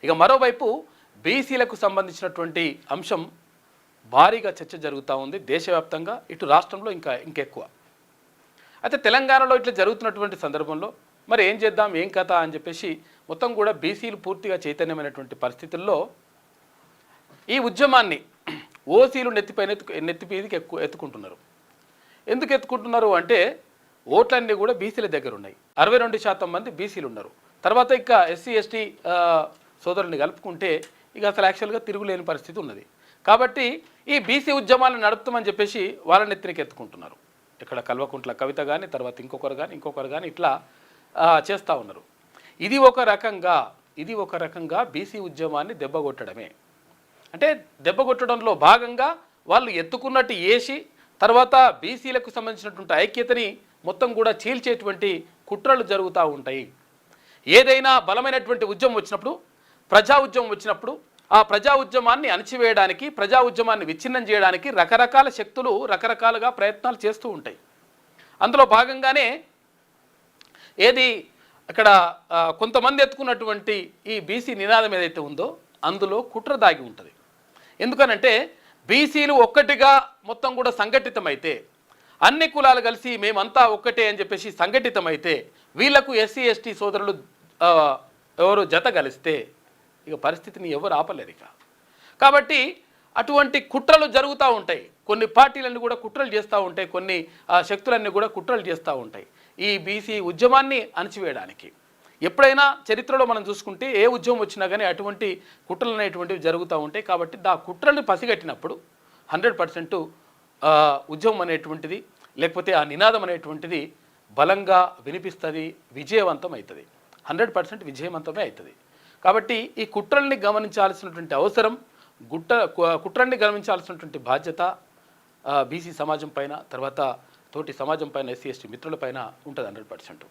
ఇక మరోవైపు బీసీలకు సంబంధించినటువంటి అంశం భారీగా చర్చ జరుగుతూ ఉంది దేశవ్యాప్తంగా, ఇటు రాష్ట్రంలో ఇంకెక్కువ. అయితే తెలంగాణలో ఇట్లా జరుగుతున్నటువంటి సందర్భంలో మరి ఏం చేద్దాం, ఏం కథ అని చెప్పేసి మొత్తం కూడా బీసీలు పూర్తిగా చైతన్యమైనటువంటి పరిస్థితుల్లో ఈ ఉద్యమాన్ని ఓసీలు నెత్తిపీదికి ఎత్తుకుంటున్నారు. ఎందుకు ఎత్తుకుంటున్నారు అంటే ఓట్లన్నీ కూడా బీసీల దగ్గర ఉన్నాయి. 62% మంది బీసీలు ఉన్నారు. తర్వాత ఇక ఎస్సీ ఎస్టీ సోదరుల్ని కలుపుకుంటే ఇక అసలు యాక్చువల్గా తిరుగులేని పరిస్థితి ఉన్నది. కాబట్టి ఈ బీసీ ఉద్యమాలను నడుపుతామని చెప్పేసి వాళ్ళని ఎత్తినకి ఎత్తుకుంటున్నారు. ఇక్కడ కల్వకుంట్ల కవిత కానీ, తర్వాత ఇంకొకరు కానీ ఇట్లా చేస్తూ ఉన్నారు. ఇది ఒక రకంగా బీసీ ఉద్యమాన్ని దెబ్బగొట్టడమే. అంటే దెబ్బగొట్టడంలో భాగంగా వాళ్ళు ఎత్తుకున్నట్టు వేసి తర్వాత బీసీలకు సంబంధించినటువంటి ఐక్యతని మొత్తం కూడా చీల్చేటువంటి కుట్రలు జరుగుతూ ఉంటాయి. ఏదైనా బలమైనటువంటి ఉద్యమం వచ్చినప్పుడు, ప్రజా ఉద్యమం వచ్చినప్పుడు ఆ ప్రజా ఉద్యమాన్ని అణచివేయడానికి, ప్రజా ఉద్యమాన్ని విచ్ఛిన్నం చేయడానికి రకరకాల శక్తులు రకరకాలుగా ప్రయత్నాలు చేస్తూ ఉంటాయి. అందులో భాగంగానే అక్కడ కొంతమంది ఎత్తుకున్నటువంటి ఈ బీసీ నినాదం ఏదైతే ఉందో అందులో కుట్ర దాగి ఉంటుంది. ఎందుకనంటే బీసీలు ఒక్కటిగా మొత్తం కూడా సంఘటితమైతే, అన్ని కులాలు కలిసి మేమంతా ఒక్కటే అని చెప్పేసి సంఘటితమైతే, వీళ్లకు ఎస్సీ ఎస్టీ సోదరులు ఎవరు జత కలిస్తే ఇక పరిస్థితిని ఎవరు ఆపలేరు ఇక. కాబట్టి అటువంటి కుట్రలు జరుగుతూ ఉంటాయి. కొన్ని పార్టీలన్నీ కూడా కుట్రలు చేస్తూ ఉంటాయి, కొన్ని శక్తులన్నీ కూడా కుట్రలు చేస్తూ ఉంటాయి ఈ బీసీ ఉద్యమాన్ని అణచివేయడానికి. ఎప్పుడైనా చరిత్రలో మనం చూసుకుంటే ఏ ఉద్యమం వచ్చినా కానీ అటువంటి కుట్రలు అనేటువంటివి జరుగుతూ ఉంటాయి. కాబట్టి ఆ కుట్రల్ని పసిగట్టినప్పుడు 100% ఉద్యమం అనేటువంటిది, లేకపోతే ఆ నినాదం అనేటువంటిది బలంగా వినిపిస్తుంది, విజయవంతం అవుతుంది, 100% విజయవంతమే అవుతుంది. కాబట్టి ఈ కుట్రల్ని గమనించాల్సినటువంటి అవసరం, కుట్రల్ని గమనించాల్సినటువంటి బాధ్యత బీసీ సమాజం పైన, తర్వాత తోటి సమాజం పైన, ఎస్సీ ఎస్టీ మిత్రుల పైన ఉంటుంది 100%.